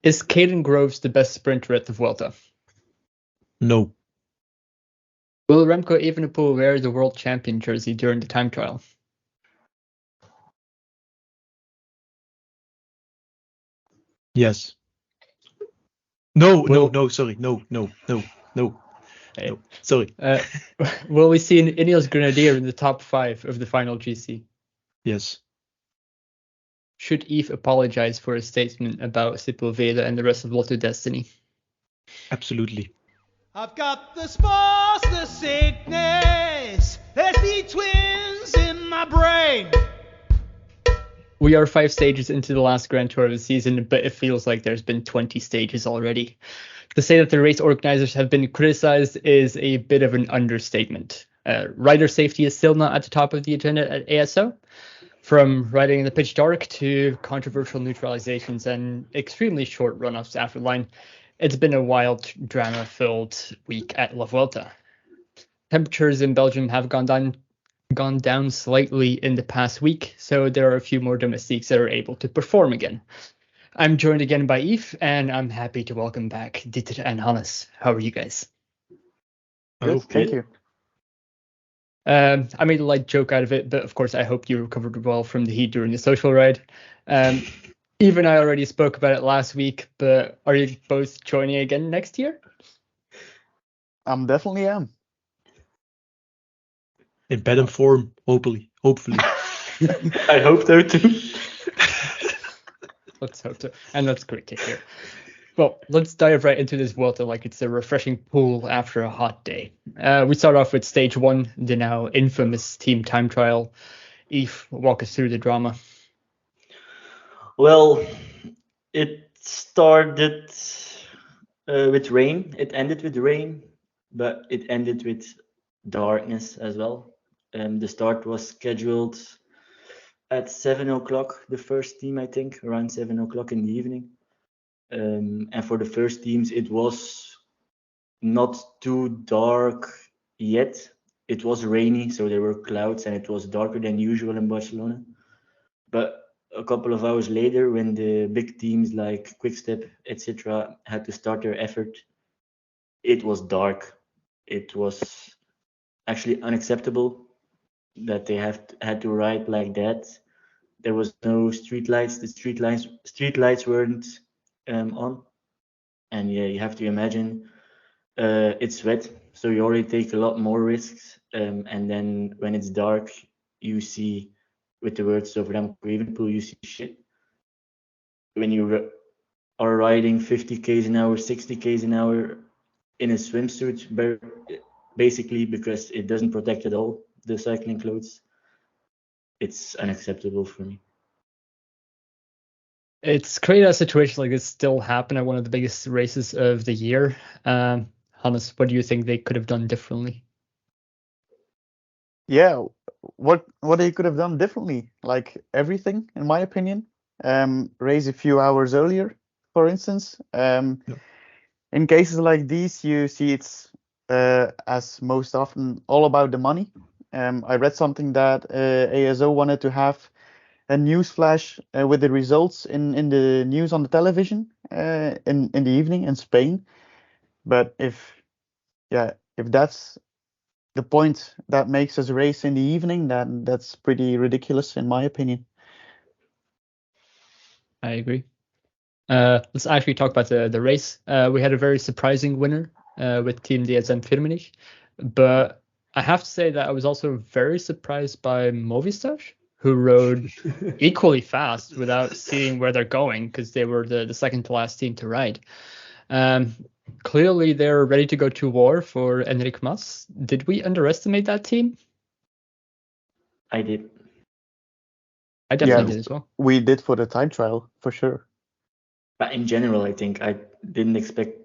Is Caden Groves the best sprinter at the Vuelta? No. Will Remco Evenepoel wear the world champion jersey during the time trial? Yes. No, Will- sorry. No. Hey. No, sorry. Will we see an Ineos Grenadier in the top 5 of the final GC? Yes. Should Eve apologize for his statement about Sepulveda and the rest of Lotto Destiny? Absolutely. I've got the spores, the sickness. There's the twins in my brain. We are 5 stages into the last Grand Tour of the season, but it feels like there's been 20 stages already. To say that the race organizers have been criticized is a bit of an understatement. Rider safety is still not at the top of the agenda at ASO. From riding in the pitch dark to controversial neutralizations and extremely short run-offs after line, it's been a wild, drama-filled week at La Vuelta. Temperatures in Belgium have gone down slightly in the past week, so there are a few more domestiques that are able to perform again. I'm joined again by Yves, and I'm happy to welcome back Dieter and Jonas. How are you guys? Good, thank you. I made a light joke out of it, but of course I hope you recovered well from the heat during the social ride. Yves and I already spoke about it last week, but are you both joining again next year? Definitely am. In better form, hopefully. I hope so too. Let's hope so. And that's great to hear. Well, let's dive right into this Vuelta like it's a refreshing pool after a hot day. We start off with stage 1, the now infamous team time trial. Yves, walk us through the drama. Well, it started with rain. It ended with rain, but it ended with darkness as well. The start was scheduled at 7 o'clock, the first team, I think, around 7 o'clock in the evening. And for the first teams, it was not too dark yet. It was rainy, so there were clouds, and it was darker than usual in Barcelona. But a couple of hours later, when the big teams like Quickstep, etc., had to start their effort, it was dark. It was actually unacceptable that they had to ride like that. There was no street lights. The street lights weren't on, and yeah, you have to imagine it's wet, so you already take a lot more risks. And then when it's dark, you see, with the words of Remco Evenepoel, you see shit. When you are riding 50 k's an hour, 60 k's an hour in a swimsuit, basically because it doesn't protect at all the cycling clothes, it's unacceptable for me. It's crazy that a situation like this still happened at one of the biggest races of the year. Hannes, what do you think they could have done differently? Yeah, what they could have done differently, like everything, in my opinion. Race a few hours earlier, for instance. In cases like these, you see it's as most often all about the money. I read something that ASO wanted to have a news flash with the results in the news on the television in the evening in Spain. But if that's the point that makes us race in the evening, then that's pretty ridiculous in my opinion. I agree. Let's actually talk about the race. We had a very surprising winner with Team DSM-Firmenich, but I have to say that I was also very surprised by Movistar, who rode equally fast without seeing where they're going, because they were the second to last team to ride. Clearly, they're ready to go to war for Enric Mas. Did we underestimate that team? I did. I definitely did as well. We did for the time trial, for sure. But in general, I think I didn't expect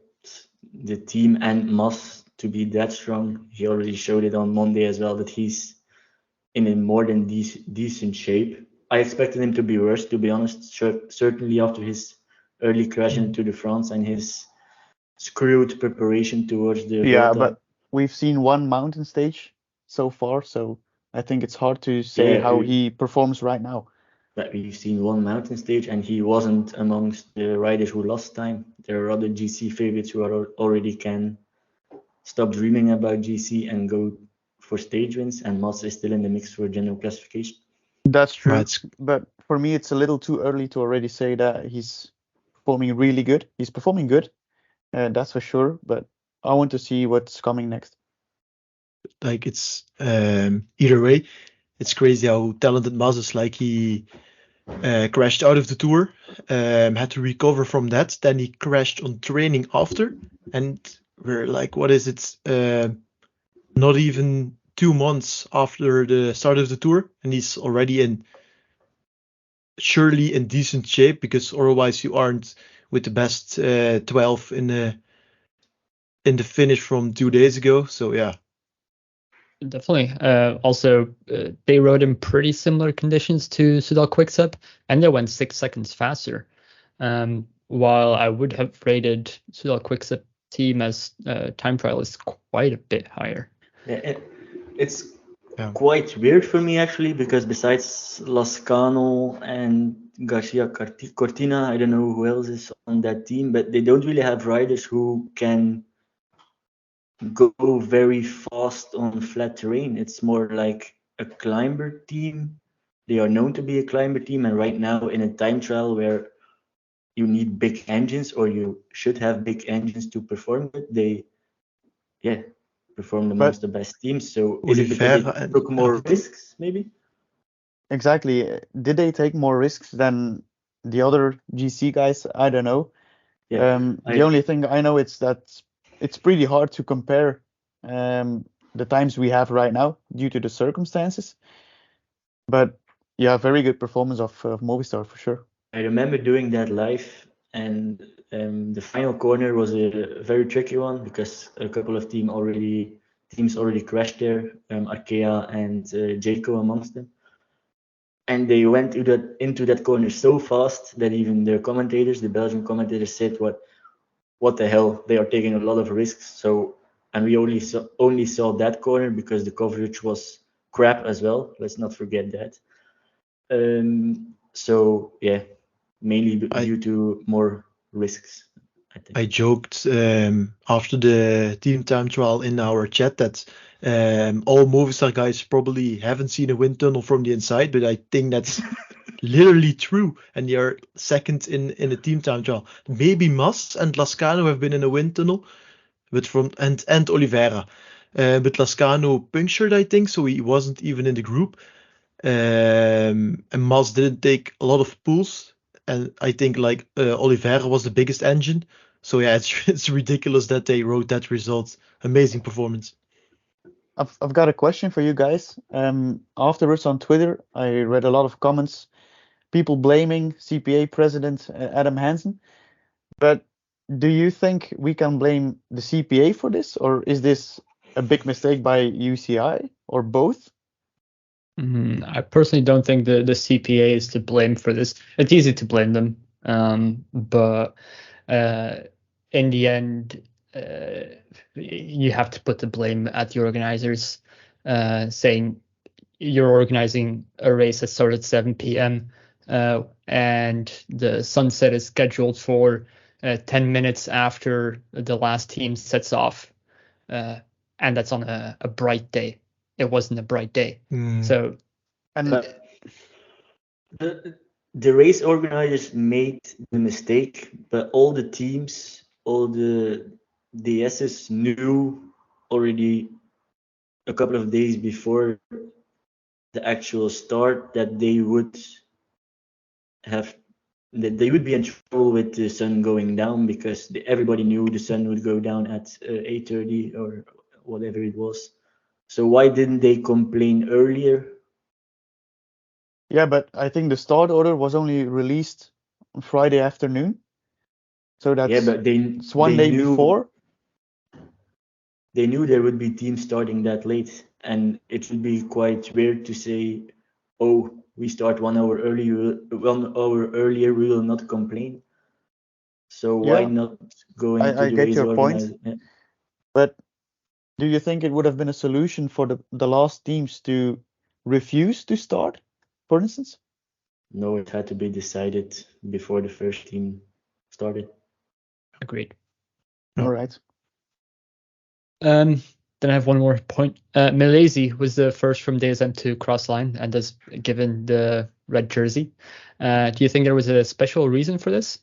the team and Mas to be that strong. He already showed it on Monday as well, that he's in a more than decent shape. I expected him to be worse, to be honest. Certainly after his early crash into the France and his screwed preparation towards the Vuelta. But we've seen one mountain stage so far, so I think it's hard to say how he performs right now. but we've seen one mountain stage, and he wasn't amongst the riders who lost time. There are other GC favorites who are already can stop dreaming about GC and go for stage wins, and Mas is still in the mix for general classification. That's true. Right. But for me, it's a little too early to already say that he's performing really good. He's performing good, that's for sure. But I want to see what's coming next. Like it's either way, it's crazy how talented Mas is. Like he crashed out of the tour, had to recover from that. Then he crashed on training after, and we're like, what is it? Not even 2 months after the start of the tour, and he's already surely in decent shape, because otherwise you aren't with the best 12 in the finish from 2 days ago. So yeah. Definitely. Also, they rode in pretty similar conditions to Soudal Quickstep, and they went 6 seconds faster. While I would have rated Soudal Quickstep team as time trialists quite a bit higher. Yeah, it's quite weird for me actually, because besides Lascano and Garcia Cortina, I don't know who else is on that team, but they don't really have riders who can go very fast on flat terrain. It's more like a climber team. They are known to be a climber team, and right now in a time trial where you need big engines, or you should have big engines to perform it, they perform amongst the best teams. So is it because they took more risks, maybe? Exactly. Did they take more risks than the other GC guys? I don't know. The only thing I know is that it's pretty hard to compare the times we have right now due to the circumstances. But yeah, very good performance of Movistar for sure. I remember doing that live, and the final corner was a very tricky one, because a couple of teams already crashed there, Arkea and Jayco amongst them. And they went into that corner so fast that even the commentators, the Belgian commentators, said, what the hell, they are taking a lot of risks. So, and we only saw that corner because the coverage was crap as well. Let's not forget that. So yeah, mainly due to more risks, I think. I joked after the team time trial in our chat that all Movistar guys probably haven't seen a wind tunnel from the inside, but I think that's literally true, and they are second in the team time trial. Maybe Mas and Lascano have been in a wind tunnel, but and Oliveira, but Lascano punctured, I think, so he wasn't even in the group. And Mas didn't take a lot of pulls, and I think like Oliveira was the biggest engine. So yeah, it's ridiculous that they wrote that result. Amazing performance. I've got a question for you guys. Afterwards on Twitter, I read a lot of comments, people blaming CPA president Adam Hansen. But do you think we can blame the CPA for this, or is this a big mistake by UCI, or both? I personally don't think the CPA is to blame for this. It's easy to blame them, but in the end, you have to put the blame at the organizers, saying you're organizing a race that started at 7 p.m. And the sunset is scheduled for 10 minutes after the last team sets off, and that's on a bright day. It wasn't a bright day. So, and the race organizers made the mistake, but all the teams, all the DSs knew already a couple of days before the actual start that they would be in trouble with the sun going down, because everybody knew the sun would go down at 8:30 or whatever it was. So why didn't they complain earlier? Yeah, but I think the start order was only released on Friday afternoon. So that's it's one day before. They knew there would be teams starting that late, and it would be quite weird to say, oh, we start 1 hour earlier, we will not complain. So why not go into the race? I get your point. Yeah. But do you think it would have been a solution for the last teams to refuse to start, for instance? No, it had to be decided before the first team started. Agreed. All right. Then I have one more point. Milesi was the first from DSM to cross line and is given the red jersey. Do you think there was a special reason for this?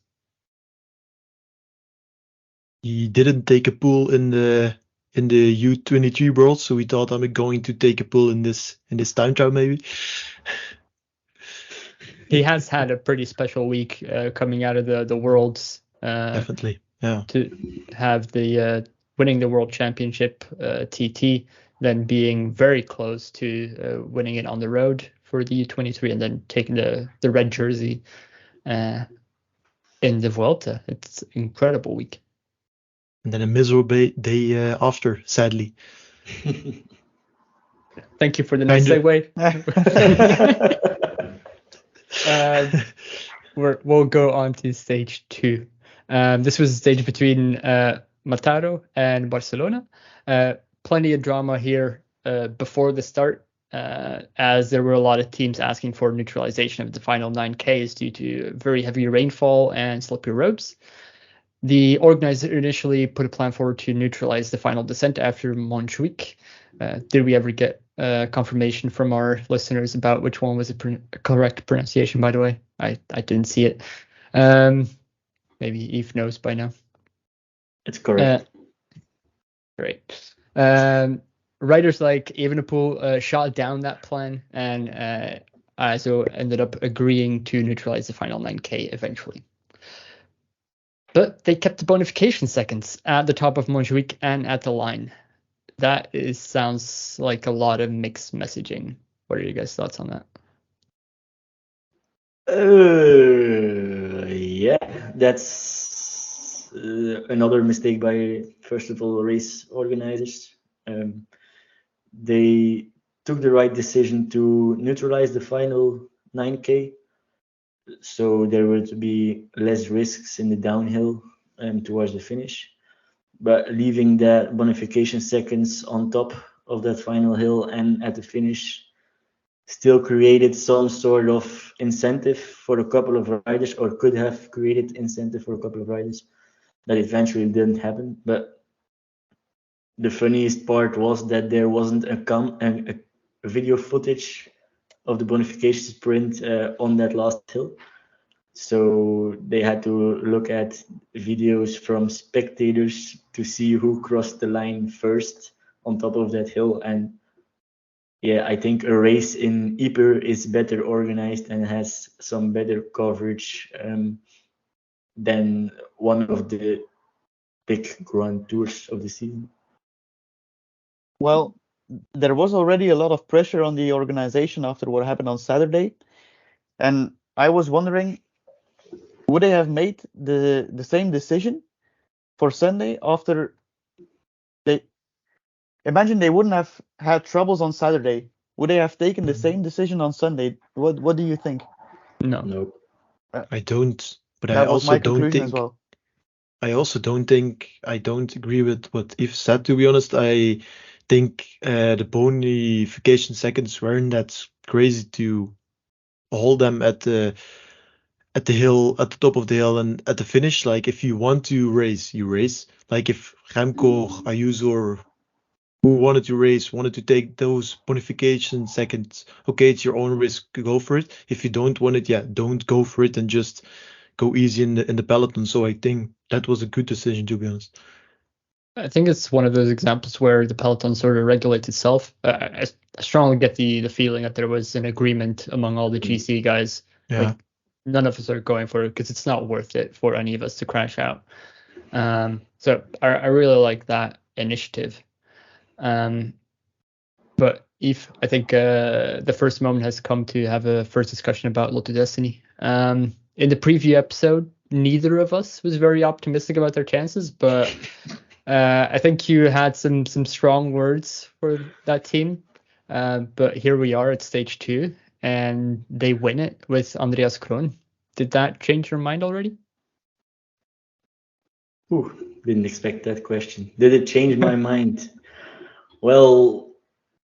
He didn't take a pool in the U23 World, so we thought I'm going to take a pool in this time trial maybe. He has had a pretty special week coming out of the Worlds. Definitely, yeah. To have the winning the World Championship TT, then being very close to winning it on the road for the U23, and then taking the red jersey in the Vuelta. It's an incredible week. And then a miserable day after, sadly. Thank you for the nice segue. We'll go on to stage 2. This was a stage between Mataró and Barcelona. Plenty of drama here before the start, as there were a lot of teams asking for neutralization of the final 9Ks due to very heavy rainfall and slippery roads. The organizer initially put a plan forward to neutralize the final descent after Montjuic. Did we ever get confirmation from our listeners about which one was the correct pronunciation, by the way? I didn't see it. Maybe Eve knows by now. It's correct. Great. Writers like Evenepoel shot down that plan, and ASO ended up agreeing to neutralize the final 9K eventually. But they kept the bonification seconds at the top of Montjuic and at the line. That sounds like a lot of mixed messaging. What are your guys' thoughts on that? Yeah, that's another mistake by, first of all, race organizers. They took the right decision to neutralize the final 9K, so there would be less risks in the downhill towards the finish. But leaving that bonification seconds on top of that final hill and at the finish still created some sort of incentive for a couple of riders, or could have created incentive for a couple of riders. That eventually didn't happen. But the funniest part was that there wasn't a video footage of the bonification sprint on that last hill. So they had to look at videos from spectators to see who crossed the line first on top of that hill. And yeah, I think a race in Ypres is better organized and has some better coverage than one of the big Grand Tours of the season. Well, there was already a lot of pressure on the organization after what happened on Saturday. And I was wondering, would they have made the same decision for Sunday after imagine they wouldn't have had troubles on Saturday? Would they have taken the same decision on Sunday? What do you think? No. I don't, but that I was also my don't conclusion think as well. I also don't think I don't agree with what Yves said, to be honest. I think the bonification seconds weren't that crazy to hold them at the hill, at the top of the hill and at the finish. Like if you want to race, you race. Like if Remco, Ayuso, or who wanted to take those bonification seconds, okay, it's your own risk, go for it. If you don't want it, yeah, don't go for it and just go easy in the peloton. So I think that was a good decision, to be honest. I think it's one of those examples where the peloton sort of regulates itself. I strongly get the feeling that there was an agreement among all the GC guys. Yeah. Like, none of us are going for it because it's not worth it for any of us to crash out. So I really like that initiative. But Yves, I think the first moment has come to have a first discussion about Lotto Destiny. In the preview episode, neither of us was very optimistic about their chances, but I think you had some strong words for that team. But here we are at stage 2, and they win it with Andreas Krohn. Did that change your mind already? Didn't expect that question. Did it change my mind? Well,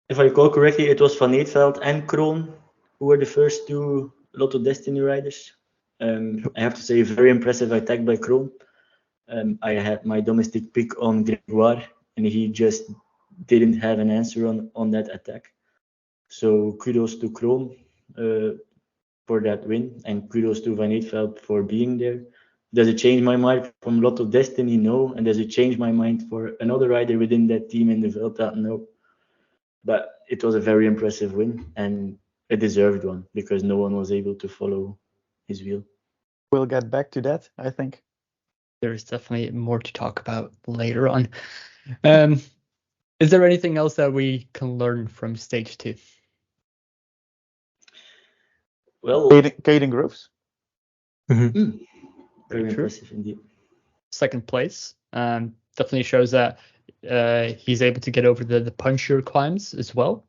if I recall correctly, it was Van Eetveld and Krohn who were the first two Lotto Destiny riders. I have to say, very impressive attack by Kroon. I had my domestic pick on Gregoire, and he just didn't have an answer on that attack. So kudos to Kroon for that win, and kudos to Van Eetveld for being there. Does it change my mind from Lotto Destiny? No. And does it change my mind for another rider within that team in the Vuelta? No. But it was a very impressive win, and a deserved one, because no one was able to follow his wheel. We'll get back to that, I think. There's definitely more to talk about later on. Is there anything else that we can learn from stage 2? Well, Caden Groves. very impressive indeed. Second place. Definitely shows that he's able to get over the punchier climbs as well.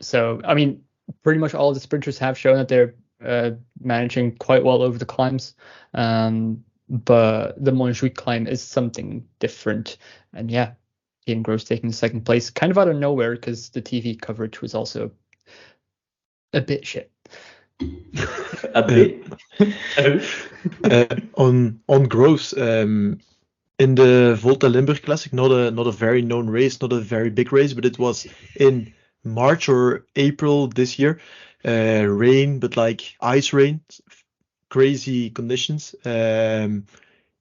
So, I mean, pretty much all the sprinters have shown that they're managing quite well over the climbs. But the Montjuic climb is something different. And yeah, Caden Groves taking the second place, kind of out of nowhere, because the TV coverage was also a bit shit. A bit. On Groves, in the Volta Limburg Classic, not a very known race, not a very big race, but it was in March or April this year. Rain, but like ice rain, crazy conditions.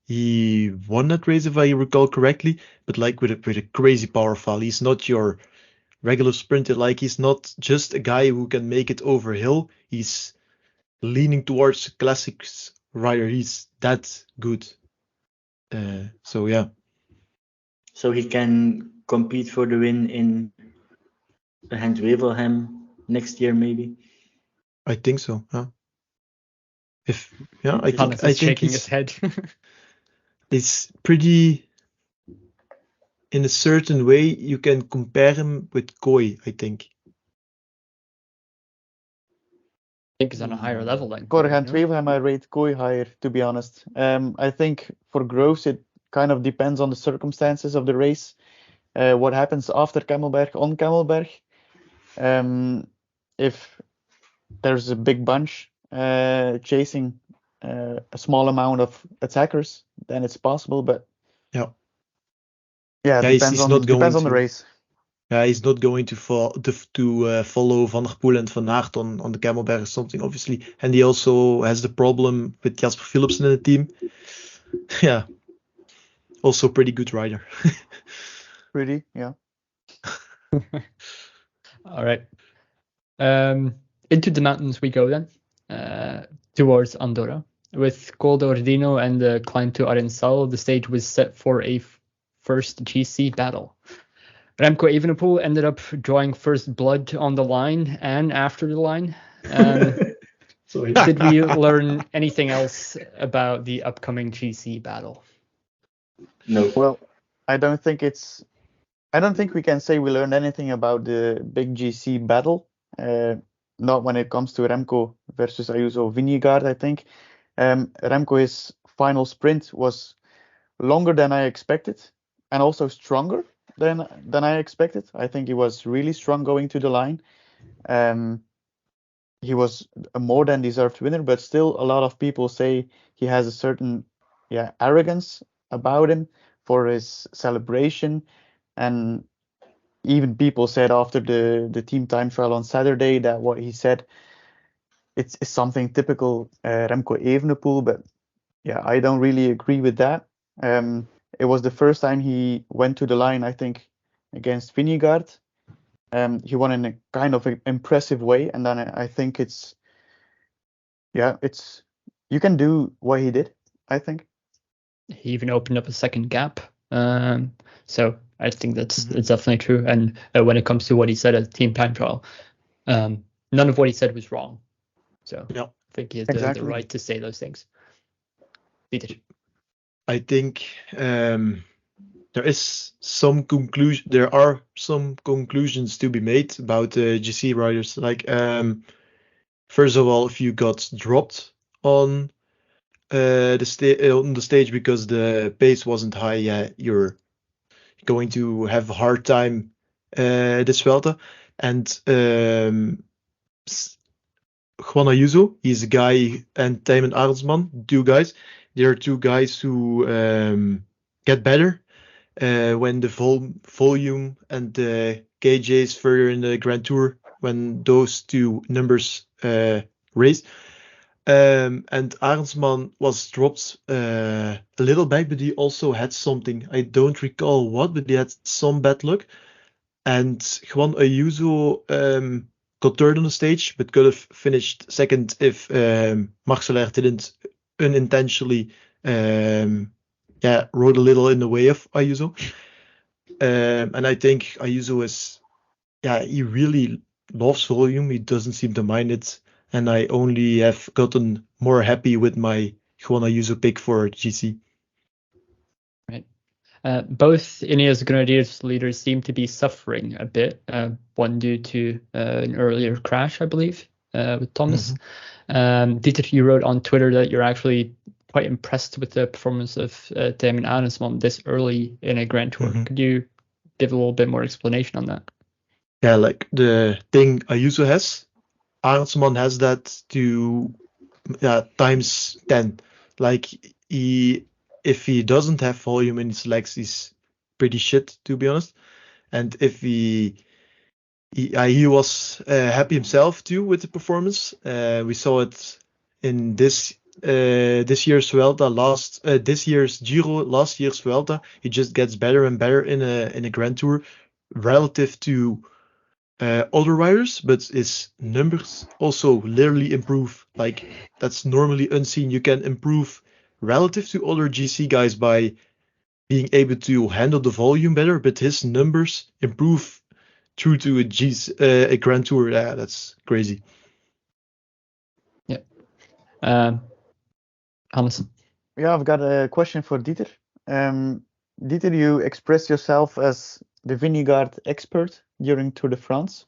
He won that race if I recall correctly, but like with a crazy power fall. He's not your regular sprinter. Like, he's not just a guy who can make it over hill. He's leaning towards classics rider. He's that good. So yeah. So he can compete for the win in Gent-Wevelgem next year, maybe. I think so. Yeah. I think shaking his head. It's pretty. In a certain way, you can compare him with Koi, I think. I think he's on a higher level than For Koi, no? Gent-Wevelgem, I rate Koi higher, to be honest. I think for Groves, it kind of depends on the circumstances of the race. What happens after Camelberg, on Camelberg. If there's a big bunch chasing a small amount of attackers, then it's possible. But Yeah. yeah, it depends on the race. Yeah, he's not going to follow Van der Poel and Van Aert on the Camelberg or something, obviously. And he also has the problem with Jasper Philipsen in the team. Yeah. Also pretty good rider. Pretty, yeah. All right. Into the mountains we go then, towards Andorra. With Col d'Ordino and the climb to Arensal, the stage was set for a first GC battle. Remco Evenepoel ended up drawing first blood on the line and after the line. Did we learn anything else about the upcoming GC battle? No. Well, I don't think we can say we learned anything about the big GC battle. Not when it comes to Remco versus Ayuso Vingegaard, I think. Remco's final sprint was longer than I expected, and also stronger than I expected. I think he was really strong going to the line. He was a more than deserved winner, but still a lot of people say he has a certain arrogance about him for his celebration. And even people said after the team time trial on Saturday that what he said, it's something typical Remco Evenepoel, but yeah, I don't really agree with that. It was the first time he went to the line, I think, against Vingegaard. He won in a kind of impressive way, and then I think you can do what he did, I think. He even opened up a second gap. So I think it's definitely true. And when it comes to what he said at the team time trial, none of what he said was wrong. So I think he has the right to say those things. Dieter. I think there are some conclusions to be made about GC riders. Like, first of all, if you got dropped on the stage because the pace wasn't high, you're going to have a hard time this Vuelta. And Juan Ayuso. He's a guy, and Tijmen Arendsman, two guys. They are two guys who get better when the volume and the KJs further in the Grand Tour, when those two numbers raise. And Arendsman was dropped a little back, but he also had something. I don't recall what, but he had some bad luck. And Juan Ayuso got third on the stage, but could have finished second if Marcelaire didn't unintentionally rode a little in the way of Ayuso. And I think Ayuso he really loves volume. He doesn't seem to mind it. And I only have gotten more happy with my Juan Ayuso pick for GC. Right. Both Ineos Grenadiers leaders seem to be suffering a bit. One due to an earlier crash, I believe, with Thomas. Dieter, you wrote on Twitter that you're actually quite impressed with the performance of Tijmen Arendsman this early in a Grand Tour. Could you give a little bit more explanation on that? Yeah, like the thing Ayuso has, Arendsman has that to times 10. Like if he doesn't have volume in his legs, he's pretty shit, to be honest. And if he was happy himself too with the performance. We saw it in this year's Vuelta, this year's Giro, last year's Vuelta. He just gets better and better in a Grand Tour relative to other riders, but his numbers also literally improve. Like, that's normally unseen. You can improve relative to other GC guys by being able to handle the volume better, but his numbers improve through to a Grand Tour. Yeah, that's crazy. Yeah. Hannes. Yeah, I've got a question for Dieter. Dieter, you expressed yourself as the Vingegaard expert during Tour de France.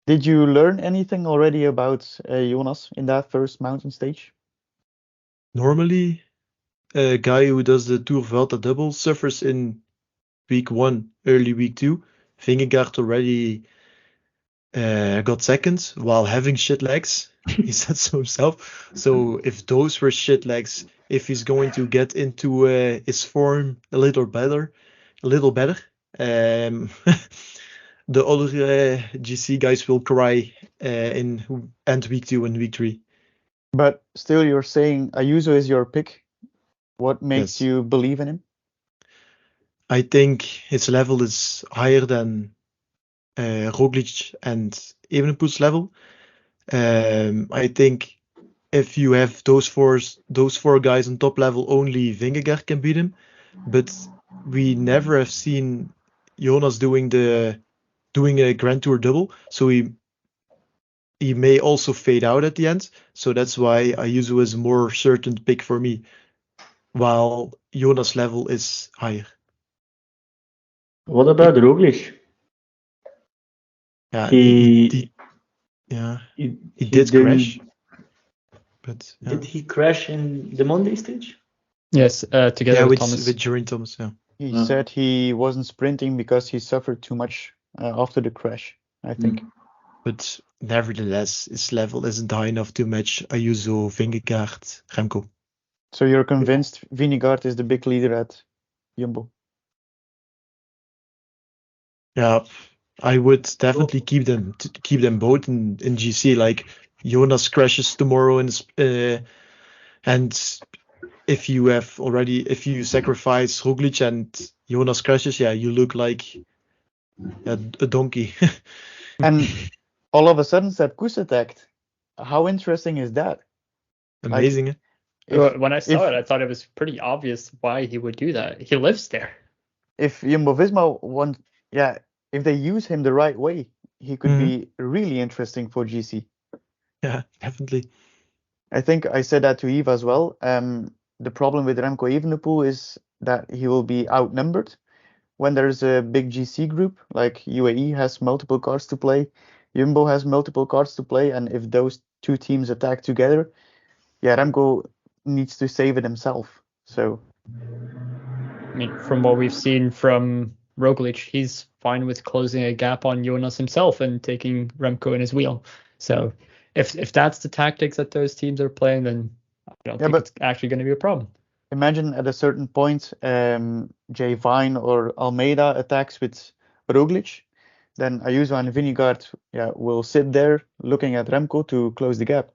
Did you learn anything already about Jonas in that first mountain stage? Normally, a guy who does the Tour Vuelta double suffers in week 1, early week 2. Vingegaard already got second while having shit legs. He said so himself. So if those were shit legs, if he's going to get into his form a little better, the other GC guys will cry in end week 2 and week 3. But still, you're saying Ayuso is your pick. What makes you believe in him? I think his level is higher than Roglic and Evenepoel's level. I think if you have those four guys on top level, only Vingegaard can beat him. But we never have seen Jonas doing a Grand Tour double, so he may also fade out at the end. So that's why Ayuso is a more certain pick for me, while Jonas' level is higher. What about Roglic? Yeah, He did crash. But did he crash in the Monday stage? Yes, together with Thomas. With Geraint Thomas, yeah. He said he wasn't sprinting because he suffered too much after the crash, I think. But nevertheless, his level isn't high enough to match Ayuso, Vingegaard, Remco. So you're convinced Vingegaard is the big leader at Jumbo? Yeah, I would definitely keep them both in GC. Like, Jonas crashes tomorrow, and if you sacrifice Roglic and Jonas crashes, you look like a donkey. And all of a sudden, Sepkus attacked. How interesting is that? Amazing. When I saw it, I thought it was pretty obvious why he would do that. He lives there. If Jumbo Visma if they use him the right way, he could be really interesting for GC. Yeah, definitely. I think I said that to Eve as well. The problem with Remco Evenepoel is that he will be outnumbered when there's a big GC group, like UAE has multiple cards to play, Jumbo has multiple cards to play, and if those two teams attack together, Remco needs to save it himself. So, I mean, from what we've seen from Roglic, he's fine with closing a gap on Jonas himself and taking Remco in his wheel. So if that's the tactics that those teams are playing, then I don't think it's actually going to be a problem. Imagine at a certain point, Jay Vine or Almeida attacks with Roglic, then Ayuso and Vingegaard will sit there looking at Remco to close the gap.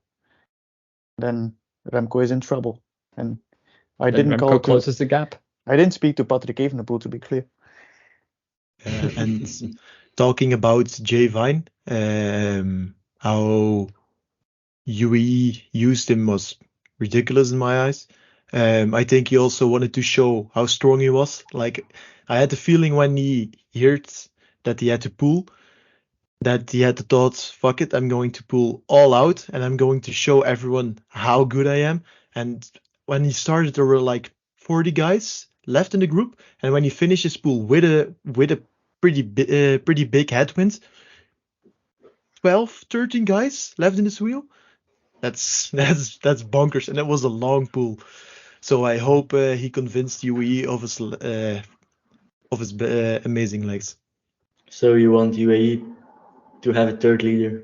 Then Remco is in trouble. And Remco closes the gap. I didn't speak to Patrick Evenepoel, to be clear. And talking about Jay Vine, how UAE used him was ridiculous in my eyes. I think he also wanted to show how strong he was. Like, I had the feeling when he heard that he had to pull, that he had the thought, fuck it, I'm going to pull all out and I'm going to show everyone how good I am. And when he started, there were like 40 guys left in the group. And when he finished his pull with a pretty big headwind, 12, 13 guys left in this wheel. That's bonkers. And that was a long pull. So I hope he convinced UAE of his amazing legs. So you want UAE to have a third leader?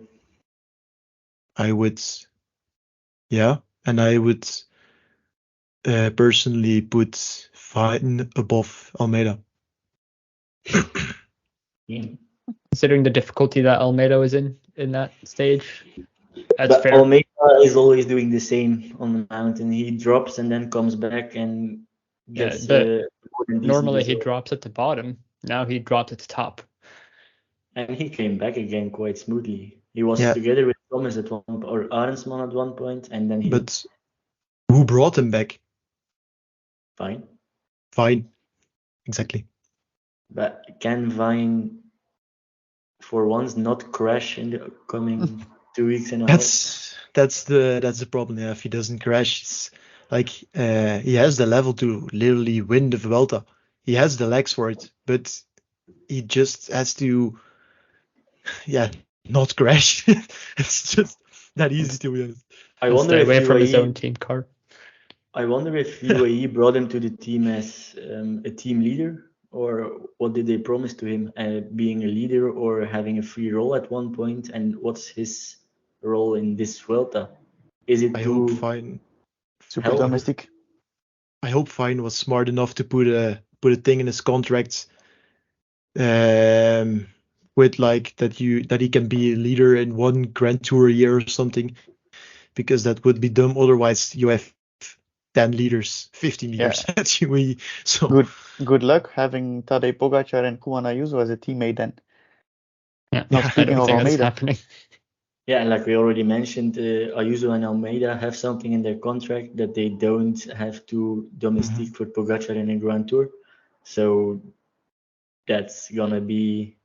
I would, yeah, and I would personally put Vine above Almeida. Considering the difficulty that Almeida was in that stage, that's but fair. Almeida is always doing the same on the mountain. He drops and then comes back and gets. Normally he drops at the bottom. Now he dropped at the top. And he came back again quite smoothly. He was together with Thomas at one point, or Arendsman at one point, and then he. But who brought him back? Vine. Exactly. But can Vine, for once, not crash in the coming 2 weeks and a half? That's the problem. Yeah, if he doesn't crash, it's like he has the level to literally win the Vuelta. He has the legs for it, but he just has to, not crash. It's just not easy to win. I wonder stay if away UAE, from his own team car. I wonder if UAE brought him to the team as a team leader, or what did they promise to him, being a leader or having a free role at one point, and what's his role in this Vuelta? Is it hope Vine super domestic? I hope Vine was smart enough to put a thing in his contract, with like that he can be a leader in one Grand Tour a year or something, because that would be dumb. Otherwise, you have 10 leaders, 15 years at UAE. So good luck having Tadej Pogacar and Juan Ayuso as a teammate then. Yeah, not speaking of Almeida. Happening. Yeah, like we already mentioned, Ayuso and Almeida have something in their contract that they don't have to domestique for Pogacar in a Grand Tour. So that's gonna be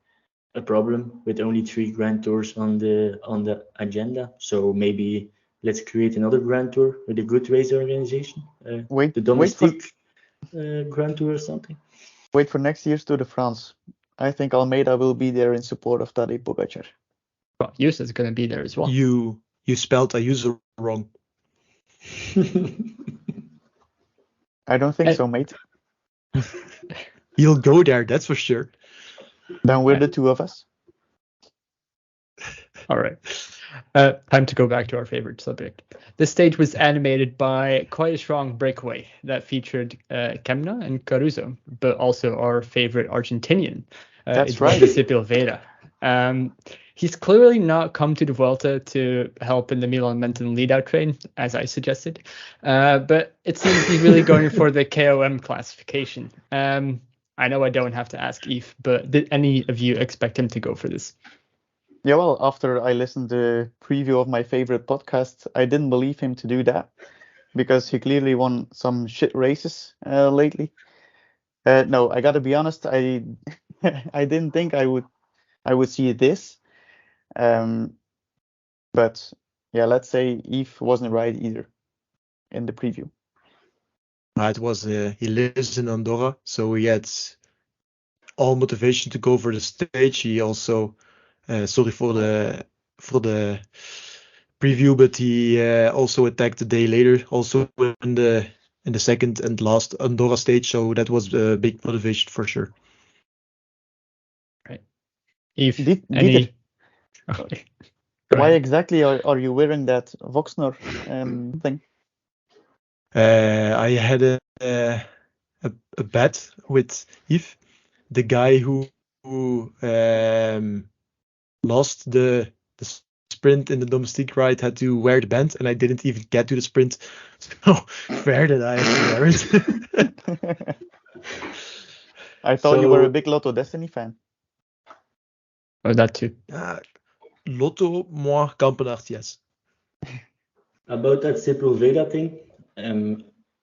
a problem with only 3 Grand Tours on the agenda. So maybe let's create another Grand Tour with a good race organization. The Domestique Grand Tour or something. Wait for next year's Tour de France. I think Almeida will be there in support of Tadej Pogacar. Well, Ayuso is going to be there as well. You spelled Ayuso wrong. I don't think so, mate. He'll go there, that's for sure. Then we're the two of us. All right. Time to go back to our favorite subject. This stage was animated by quite a strong breakaway that featured Kemna and Caruso, but also our favorite Argentinian, That's right. Silveira. He's clearly not come to the Vuelta to help in the Milan-Menton lead-out train, as I suggested, but it seems he's really going for the KOM classification. I know I don't have to ask Yves, but did any of you expect him to go for this? Yeah, well, after I listened to the preview of my favorite podcast, I didn't believe him to do that because he clearly won some shit races lately. No, I gotta be honest, I didn't think I would see this. But yeah, let's say Yves wasn't right either in the preview. It was he lives in Andorra, so he had all motivation to go for the stage. He also sorry for the preview, but he also attacked a day later, also in the second and last Andorra stage. So that was a big motivation for sure. Right. Yves, Okay. Why exactly are you wearing that Voxner thing? I had a bet with Yves, the guy who lost the sprint in the domestique ride had to wear the band, and I didn't even get to the sprint. So fair that I have to wear it. I thought you were a So big Lotto Destiny fan. Or that too. Lotto, moi, Kampenacht, yes. about that Sepulveda thing,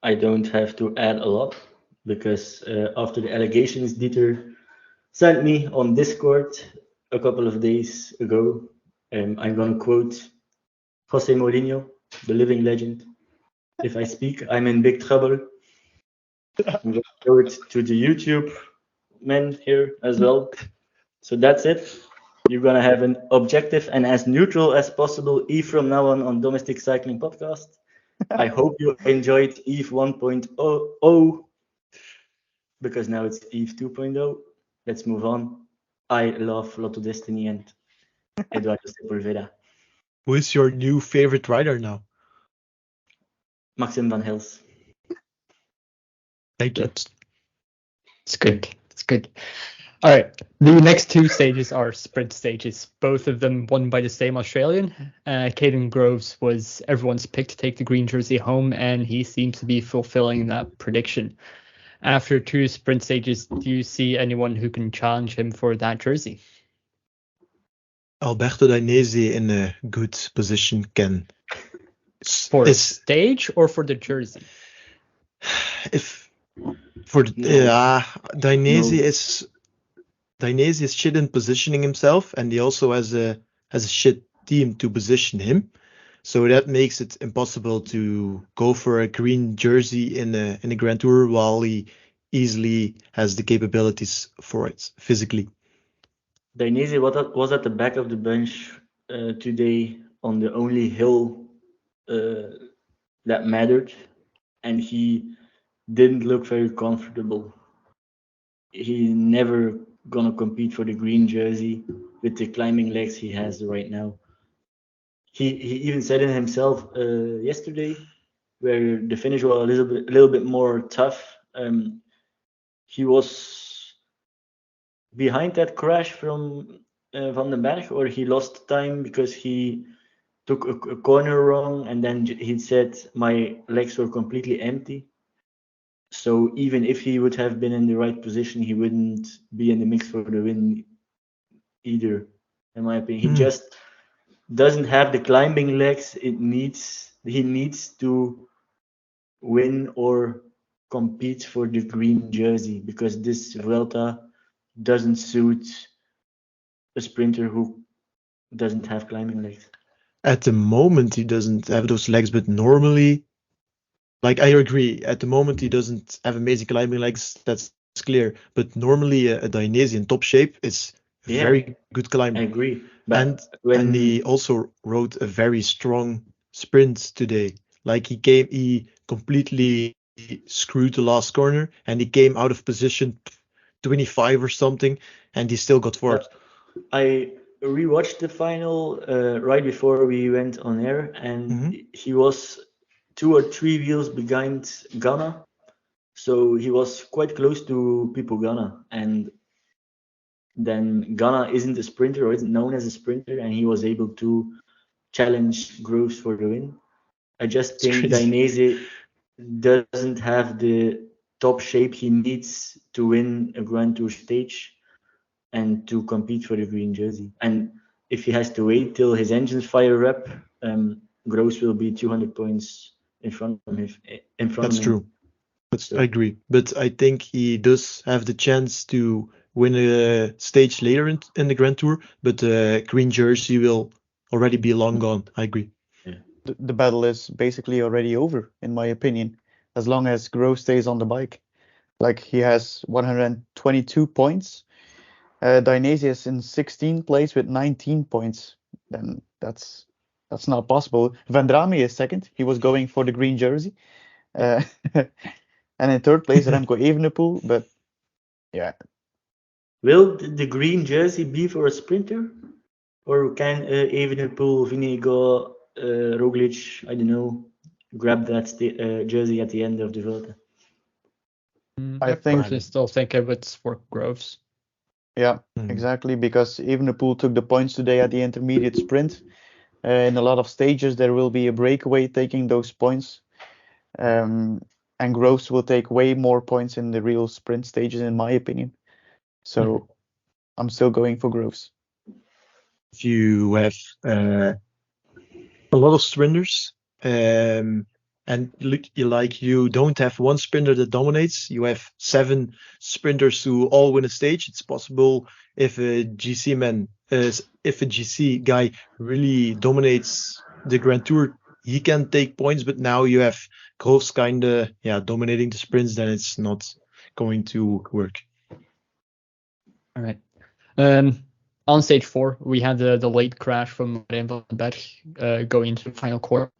I don't have to add a lot because after the allegations Dieter sent me on Discord a couple of days ago, I'm gonna quote Jose Mourinho, the living legend. If I speak, I'm in big trouble. I'm gonna show it to the YouTube men here as well. So that's it. You're gonna have an objective and as neutral as possible Eve from now on Domestique Cycling Podcast. I hope you enjoyed Eve 1.0 because now it's Eve 2.0. Let's move on. I love Lotto Destiny and Eduardo Sepulveda. Who is your new favorite rider now? Maxim van Hels. Thank you. It's good. It's good. All right. The next two stages are sprint stages, both of them won by the same Australian. Caden Groves was everyone's pick to take the green jersey home, and he seems to be fulfilling that prediction. After two sprint stages, do you see anyone who can challenge him for that jersey? Alberto Dainese in a good position can. For a stage or for the jersey? If for the Dainese is shit in positioning himself, and he also has a shit team to position him. So that makes it impossible to go for a green jersey in a Grand Tour while he easily has the capabilities for it physically. Dainese was at the back of the bench today on the only hill that mattered, and he didn't look very comfortable. He never gonna compete for the green jersey with the climbing legs he has right now. He even said it himself yesterday, where the finish was a little bit more tough. He was behind that crash from Van den Berg, or he lost time because he took a corner wrong, and then he said my legs were completely empty. So even if he would have been in the right position, he wouldn't be in the mix for the win either, in my opinion. He just doesn't have the climbing legs he needs to win or compete for the green jersey, because this Vuelta doesn't suit a sprinter who doesn't have climbing legs. At the moment, he doesn't have those legs, but normally, like I agree, at the moment he doesn't have amazing climbing legs. That's clear. But normally, a Dainese in top shape is very good climber. I agree. But and he also rode a very strong sprint today. Like he completely screwed the last corner, and he came out of position 25 or something, and he still got fourth. I rewatched the final right before we went on air, and he was 2 or 3 wheels behind Ghana, so he was quite close to Pipo Ghana, and then Ghana isn't a sprinter or isn't known as a sprinter, and he was able to challenge Groves for the win. I just think Dainese doesn't have the top shape he needs to win a Grand Tour stage and to compete for the green jersey. And if he has to wait till his engines fire up, Groves will be 200 points in front of him. That's true. I agree. But I think he does have the chance to win a stage later in the Grand Tour, but the green jersey will already be long gone. I agree. Yeah. The battle is basically already over, in my opinion, as long as Groves stays on the bike. Like, he has 122 points. Dainese is in 16th place with 19 points. Then that's not possible. Van Drame is second. He was going for the green jersey. And in third place, Remco Evenepoel. But yeah. Will the green jersey be for a sprinter? Or can Evenepoel, Vingegaard, Roglic, I don't know, grab that jersey at the end of the Vuelta? I I think- personally still think it would for Groves. Yeah, Hmm. exactly, because Evenepoel took the points today at the intermediate sprint. In a lot of stages, there will be a breakaway taking those points. And Groves will take way more points in the real sprint stages, in my opinion. So I'm still going for Groves. If you have a lot of sprinters, and you don't have one sprinter that dominates, you have 7 sprinters who all win a stage. It's possible if a GC guy really dominates the Grand Tour, he can take points. But now you have Groves kind of dominating the sprints, then it's not going to work. All right. On stage 4, we had the late crash from Remco Evenepoel going into the final quarter,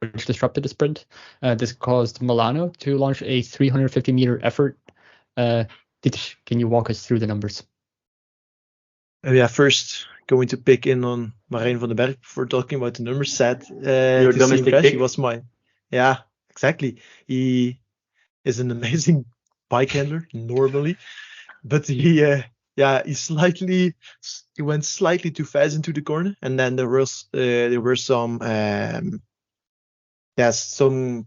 which disrupted the sprint. This caused Milano to launch a 350-meter effort. Dietrich, can you walk us through the numbers? First going to pick in on Marijn van den Berg before talking about the numbers. Sad Your to see him domestic crash. pick? He was my, exactly. He is an amazing bike handler normally, but he went slightly too fast into the corner, and then there were some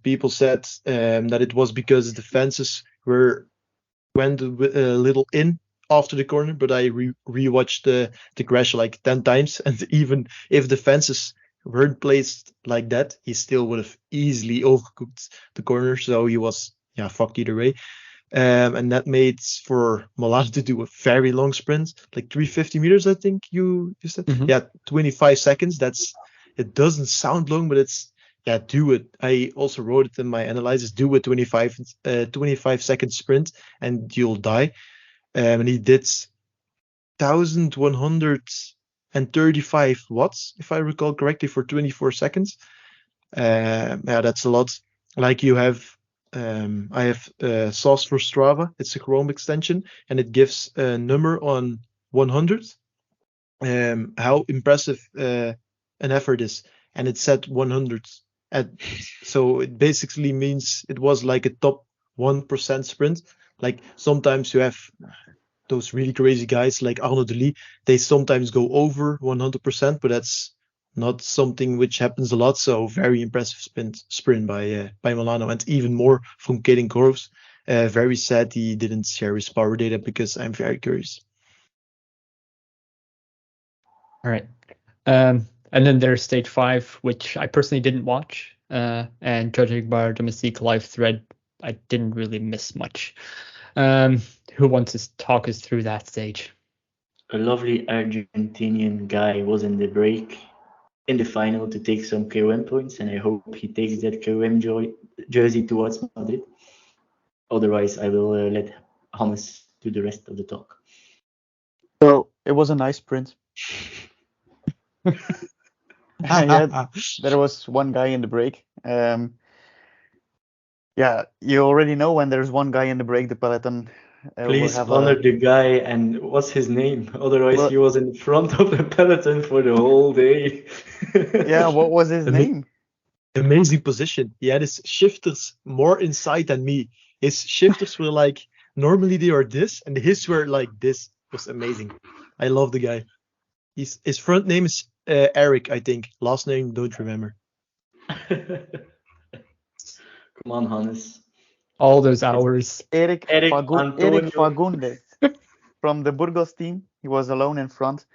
people said that it was because the fences went a little in after the corner, but I rewatched the crash like 10 times, and even if the fences weren't placed like that, he still would have easily overcooked the corner. So he was fucked either way. And that made for Milano to do a very long sprint, like 350 meters, I think you said. Mhm. 25 seconds. It doesn't sound long, but it's do it. I also wrote it in my analysis. Do a 25 second sprint and you'll die. And he did 1,135 watts, if I recall correctly, for 24 seconds. That's a lot. Like you have, I have Sauce for Strava. It's a Chrome extension, and it gives a number on 100. How impressive an effort is, and it said 100. So it basically means it was like a top 1% sprint. Like sometimes you have those really crazy guys like Arnaud Delis, they sometimes go over 100%, but that's not something which happens a lot. So very impressive sprint by Milano, and even more from Caden Groves. Very sad he didn't share his power data because I'm very curious. All right. And then there's stage 5, which I personally didn't watch. And judging by our Domestique live thread, I didn't really miss much. Who wants to talk us through that stage? A lovely Argentinian guy was in the break in the final to take some KOM points, and I hope he takes that KOM jersey towards Madrid. Otherwise, I will let Hannes do the rest of the talk. So it was a nice sprint. There was one guy in the break. You already know when there's one guy in the break, the peloton Please will have honor the guy, and what's his name? Otherwise, he was in front of the peloton for the whole day. what was his name? Amazing position. He had his shifters more inside than me. His shifters were like, normally they are this, and his were like this. It was amazing. I love the guy. His front name is Eric, I think. Last name, don't remember. Come on, Hannes. All those hours. Eric Antonio. Fagundes from the Burgos team. He was alone in front.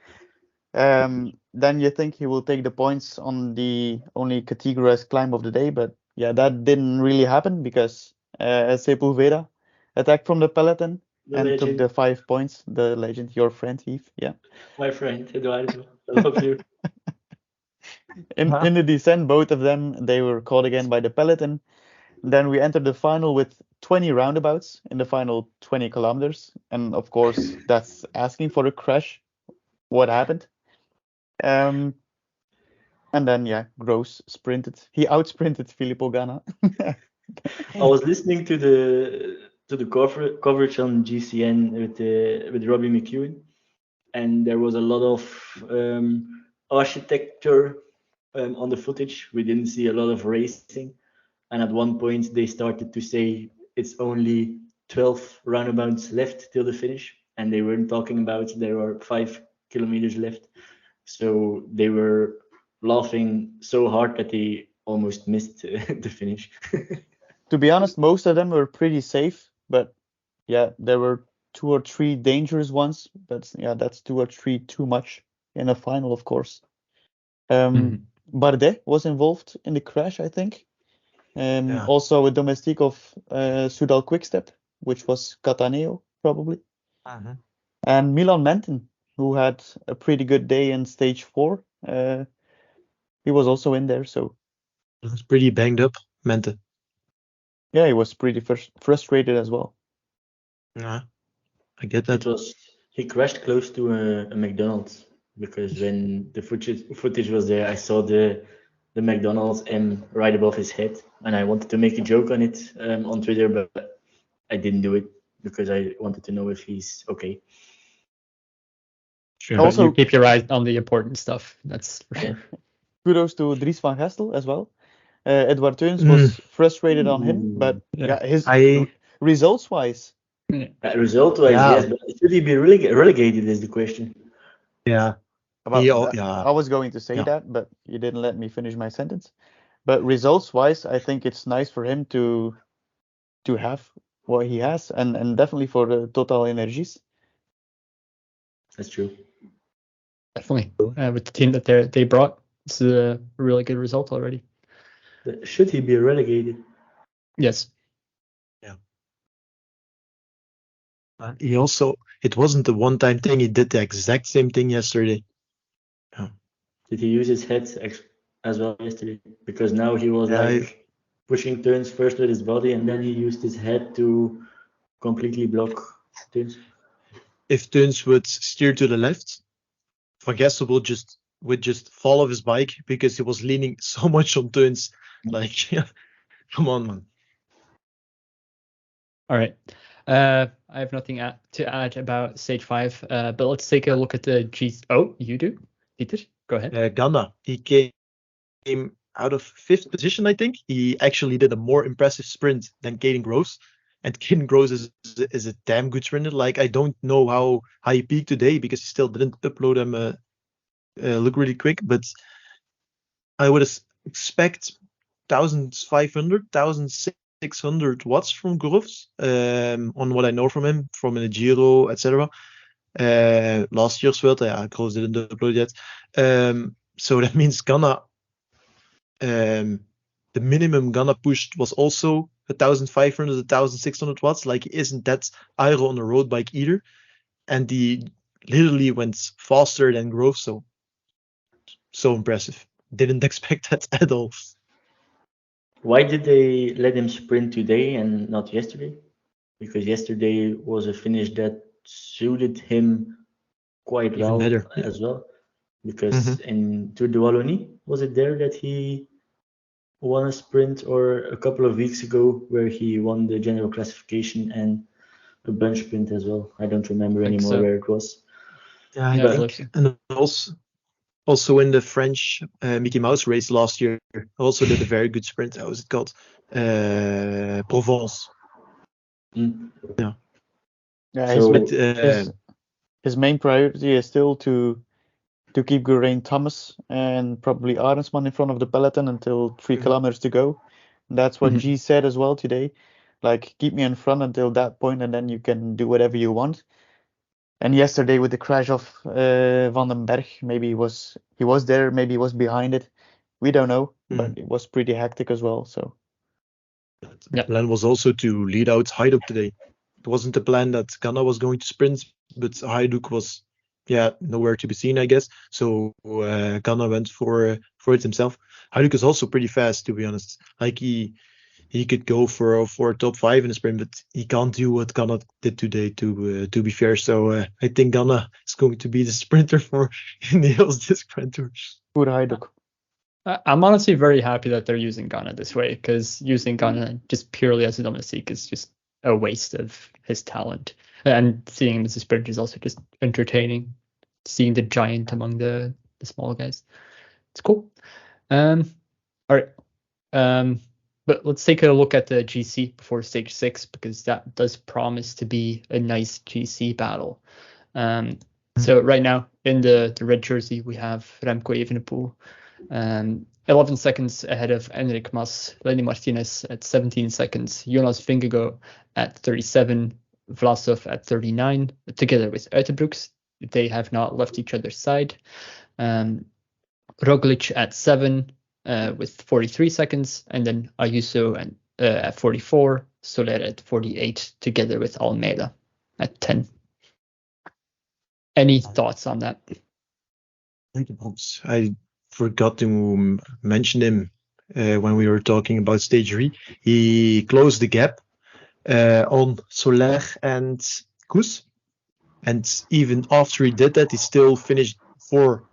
Then you think he will take the points on the only categorized climb of the day, but that didn't really happen because Sepulveda attacked from the peloton and took the 5 points. The legend, your friend Yves, My friend Eduardo, I love you. In the descent, both of them, they were caught again by the peloton. Then we entered the final with 20 roundabouts in the final 20 kilometers. And of course, that's asking for a crash. What happened? And then, Groves sprinted. He outsprinted Filippo Ganna. I was listening to the coverage on GCN with Robbie McEwen, and there was a lot of architecture on the footage. We didn't see a lot of racing, and at one point they started to say it's only 12 roundabouts left till the finish, and they weren't talking about there are 5 kilometers left. So they were laughing so hard that they almost missed the finish. To be honest, most of them were pretty safe, but yeah, there were 2 or 3 dangerous ones. But yeah, that's 2 or 3 too much in a final, of course. Bardet was involved in the crash, I think. Also a domestique of Soudal Quickstep, which was Cataneo, probably. And Milan Menton, who had a pretty good day in stage 4. He was also in there, so. He was pretty banged up, Menton. Yeah, he was pretty frustrated as well. Yeah, I get that. He crashed close to a McDonald's, because when the footage was there, I saw the McDonald's M right above his head, and I wanted to make a joke on it on Twitter, but I didn't do it because I wanted to know if he's okay. Sure. Also, you keep your eyes on the important stuff. That's for sure. Kudos to Dries van Gestel as well. Edward Teuns was frustrated on him, but his results-wise. Result-wise, yes, but should he be relegated is the question. Yeah. I was going to say that, but you didn't let me finish my sentence. But results-wise, I think it's nice for him to have what he has, and definitely for the Total Energies. That's true. Definitely. With the team that they brought, it's a really good result already. Should he be relegated? Yes. Yeah. He also, it wasn't a one-time thing. He did the exact same thing yesterday. Yeah. Did he use his head as well yesterday? Because now he was pushing Teuns first with his body, and then he used his head to completely block Teuns. If Teuns would steer to the left, Van Gestel would just fall off his bike because he was leaning so much on Teuns. Like, come on, man. All right. I have nothing to add about stage 5, but let's take a look at the G. Oh, you do? Dieter, go ahead. Ganna, he came out of 5th position, I think. He actually did a more impressive sprint than Caden Groves. And Caden Groves is a damn good sprinter. Like, I don't know how he peaked today because he still didn't upload them look really quick. But I would expect 1,500, 1,600 watts from Groves on what I know from him, from the Giro, etc. Last year's Vuelta, Groves didn't upload yet. So that means Ganna, the minimum Ganna pushed was also 1,500, 1,600 watts. Like, he isn't that aero on a road bike either. And he literally went faster than Groves, so impressive. Didn't expect that at all. Why did they let him sprint today and not yesterday? Because yesterday was a finish that suited him quite well as well. Because in Tour de Wallonie, was it there that he won a sprint, or a couple of weeks ago where he won the general classification and a bunch sprint as well? I don't remember anymore where it was. Yeah, I think. And also in the French Mickey Mouse race last year, also did a very good sprint. How was it called? Provence. Yeah. His main priority is still to keep Geraint Thomas and probably Arendsman in front of the peloton until 3 kilometers to go. And that's what G said as well today. Like, keep me in front until that point, and then you can do whatever you want. And yesterday with the crash of Van den Berg, maybe he was there, maybe he was behind it. We don't know, but it was pretty hectic as well. So the plan was also to lead out Hajduk today. It wasn't the plan that Ganna was going to sprint, but Hajduk was nowhere to be seen, I guess. So Ganna went for it himself. Hajduk is also pretty fast, to be honest. Like, he could go for a top 5 in the sprint, but he can't do what Ganna did today, to be fair. So I think Ganna is going to be the sprinter for Ineos this Grand Tour. Poor Hajduk. I'm honestly very happy that they're using Ganna this way, because using Ganna just purely as a domestique is just a waste of his talent. And seeing him as a sprinter is also just entertaining. seeing the giant among the small guys. It's cool. All right. But let's take a look at the GC before stage 6, because that does promise to be a nice GC battle. So right now in the red jersey, we have Remco Evenepoel, 11 seconds ahead of Enric Mas, Lenny Martinez at 17 seconds, Jonas Vingegaard at 37, Vlasov at 39, together with Uiterbroeks. They have not left each other's side. Roglic at 7 with 43 seconds, and then Ayuso at 44, Soler at 48, together with Almeida at 10. Any thoughts on that? I forgot to mention him when we were talking about stage 3. He closed the gap on Soler and Kuss. And even after he did that, he still finished for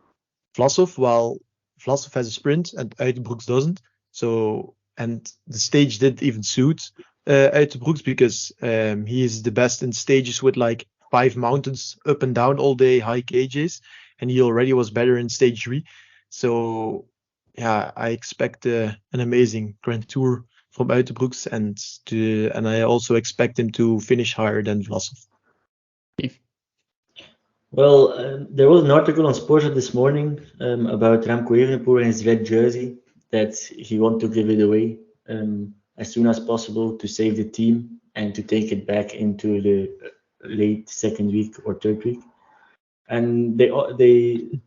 Vlasov, while Vlasov has a sprint and Uiterbroeks doesn't. So, and the stage didn't even suit Uiterbroeks, because he is the best in stages with like 5 mountains up and down all day, high kJs, and he already was better in stage 3. So yeah, I expect an amazing Grand Tour from Uiterbroeks, and I also expect him to finish higher than Vlasov. Well, there was an article on Sporza this morning about Remco Evenepoel and his red jersey, that he wants to give it away as soon as possible to save the team and to take it back into the late second week or third week. And they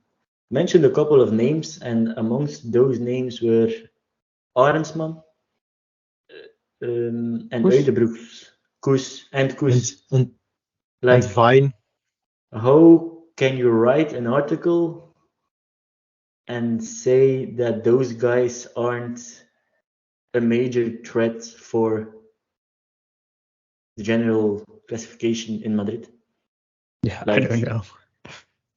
mentioned a couple of names, and amongst those names were Arendsman and Uiterbroeks, Kuss. And Like, Vine. how can you write an article and say that those guys aren't a major threat for the general classification in Madrid? Yeah, Like, I don't know.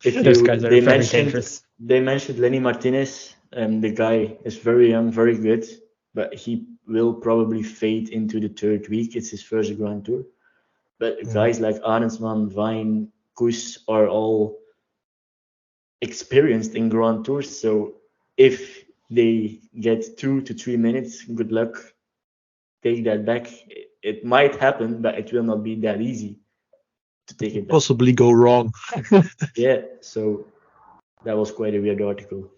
If Those guys are very dangerous. They mentioned Lenny Martinez. The guy is very young, very good, but he will probably fade into the third week. It's his first Grand Tour. But guys like Arendsman, Vine, Kuss are all experienced in Grand Tours. So if they get 2 to 3 minutes, good luck. Take that back. It might happen, but it will not be that easy to take it back. Possibly go wrong. Yeah, so that was quite a weird article.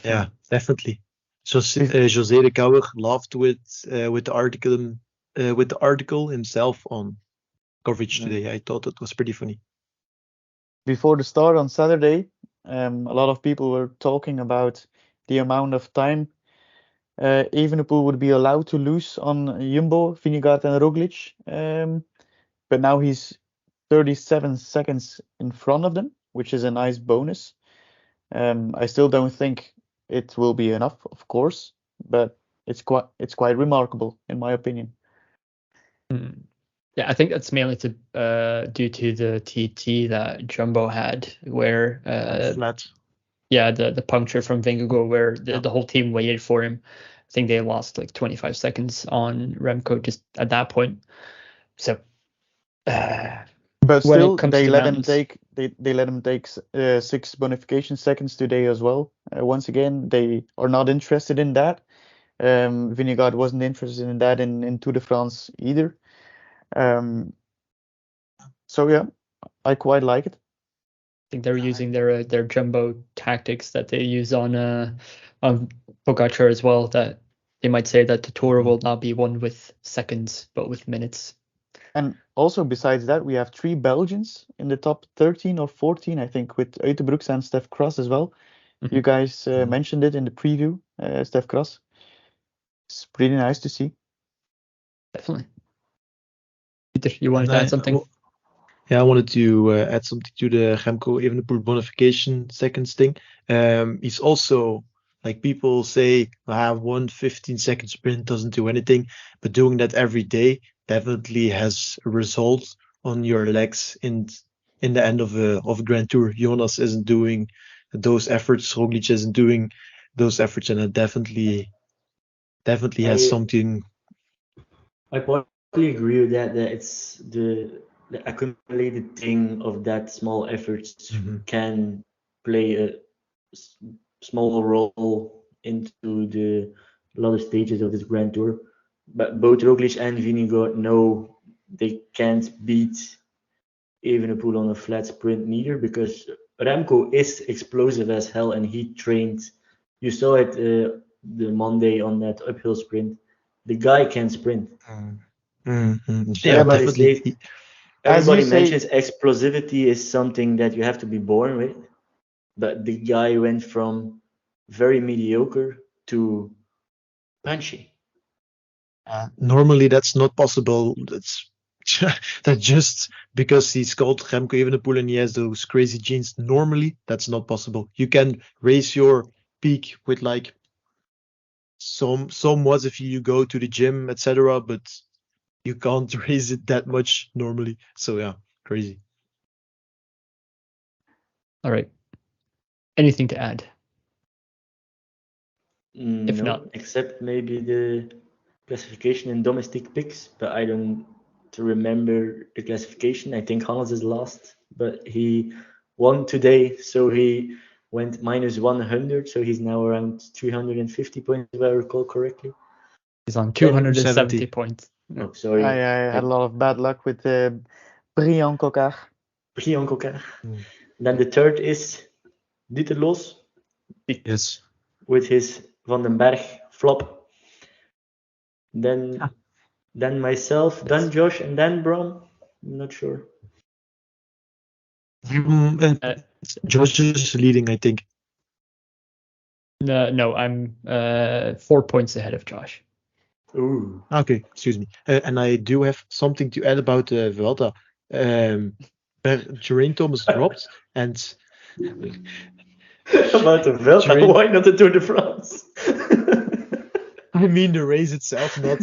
Yeah, definitely. Jose de Cauwer laughed with the article himself on coverage today. I thought it was pretty funny. Before the start on Saturday, a lot of people were talking about the amount of time Evenepoel would be allowed to lose on Jumbo, Vingegaard and Roglic. But now he's 37 seconds in front of them, which is a nice bonus. I still don't think it will be enough, of course, but it's quite remarkable in my opinion. Yeah, I think that's mainly due to the TT that Jumbo had, where flat. Yeah, the puncture from Vingegaard, where the whole team waited for him. I think they lost like 25 seconds on Remco just at that point. So, but still, they let him take 6 bonification seconds today as well. Once again, they are not interested in that. Vingegaard wasn't interested in that in Tour de France either. So yeah, I quite like it. I think they're using their Jumbo tactics that they use on Pogacar as well. That they might say that the Tour will not be won with seconds, but with minutes. And also besides that, we have 3 Belgians in the top 13 or 14, I think, with Uiterbroeks and Stef Kras as well. You guys mentioned it in the preview, Stef Kras. It's pretty nice to see. Definitely. Peter, you wanted to add something? Yeah, I wanted to add something to the Remco Evenepoel bonification seconds thing. He's also, like people say, 1 15-second sprint doesn't do anything, but doing that every day definitely has a result on your legs in the end of a Grand Tour. Jonas isn't doing those efforts, Roglic isn't doing those efforts, and it definitely has something. I partly agree with that it's the accumulated thing of that small efforts Mhm. can play a s- small role into the later stages of this Grand Tour. But both Roglic and Vingegaard know they can't beat Evenepoel on a flat sprint neither, because Remco is explosive as hell and he trained. You saw it the Monday on that uphill sprint. The guy can sprint. Yeah, Everybody definitely. says, As you everybody say, mentions explosivity is something that you have to be born with, but the guy went from very mediocre to punchy. Normally that's not possible. That's that just because he's called Remco Evenepoel and he has those crazy genes. Normally that's not possible. You can raise your peak with like somewhat if you go to the gym, etc. But you can't raise it that much normally. So yeah, crazy. All right. Anything to add? If No, not, except maybe the classification in domestic picks, but I don't remember the classification. I think Hans is last, but he won today, so he went minus 100, so he's now around 350 points, if I recall correctly. he's on Then 270 points. Oh, sorry, I had a lot of bad luck with Brian Cocard. Brian Cocard. Mm. Then the third is Dieter Loos Yes. with his Van den Berg flop. Then myself, then Josh, and then Bram. I'm not sure. Josh is leading, I think. No, I'm 4 points ahead of Josh. Ooh. Okay, excuse me. And I do have something to add about Vuelta. Geraint Thomas dropped, and About the Vuelta, Geraint- why not the Tour de France? I mean the race itself, not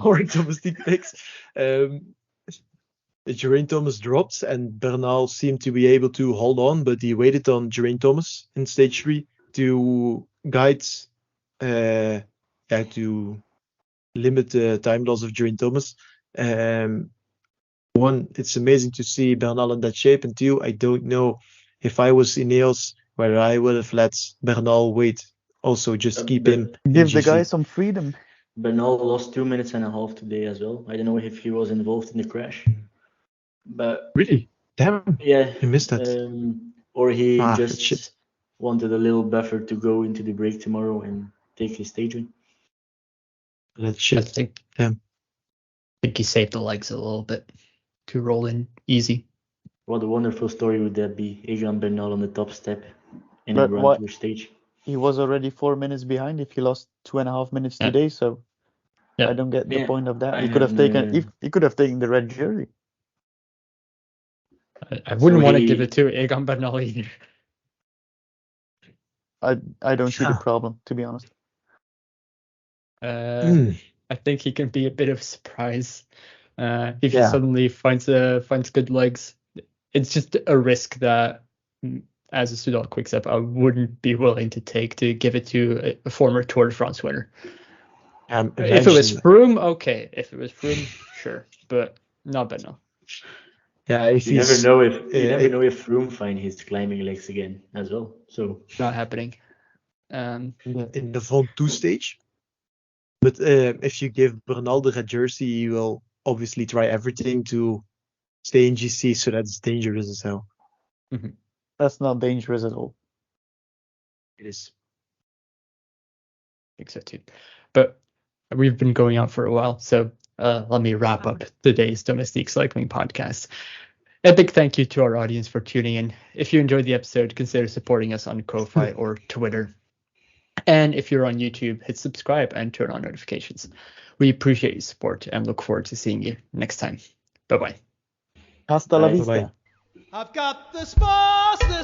our domestic picks. Geraint Thomas dropped, and Bernal seemed to be able to hold on, but he waited on Geraint Thomas in stage 3 to guide, to limit the time loss of Geraint Thomas. One, it's amazing to see Bernal in that shape, and two, I don't know if I was Ineos whether I would have let Bernal wait. Also, just keep him. Give in the guy GC. some freedom. Bernal lost 2 minutes and a half today as well. I don't know if he was involved in the crash, but Really? Damn, yeah, I missed that. or he That's shit. just wanted a little buffer to go into the break tomorrow and take his stage win. That's I shit. think Damn. he saved the legs a little bit to roll in easy. What a wonderful story would that be? Egan Bernal on the top step in a But Grand what- Tour stage. He was already 4 minutes behind if he lost 2.5 minutes Yeah. today, so Yeah. I don't get the Yeah, point of that. I He could have am, taken he could have taken the red jersey. I wouldn't want to he- give it to Egan Bernal either. I don't see the Yeah. problem, to be honest. I think he can be a bit of a surprise if he Yeah. suddenly finds good legs. It's just a risk that, as a Soudal Quickstep, I wouldn't be willing to take to give it to a former Tour de France winner. If it was Froome, okay. If it was Froome, sure, but not Bernal. Yeah, if You never he's know if Froome finds his climbing legs again as well. So Not happening. in the front 2 stage. But if you give Bernal the red jersey, he will obviously try everything to stay in GC, so that's dangerous as hell. That's not dangerous at all. It is. I think so too. But we've been going on for a while, so let me wrap up today's Domestique Cycling Podcast. A big thank you to our audience for tuning in. If you enjoyed the episode, consider supporting us on Ko-Fi or Twitter. And if you're on YouTube, hit subscribe and turn on notifications. We appreciate your support and look forward to seeing you next time. Bye-bye. Hasta la Bye. vista. Bye-bye. I've got the spars, the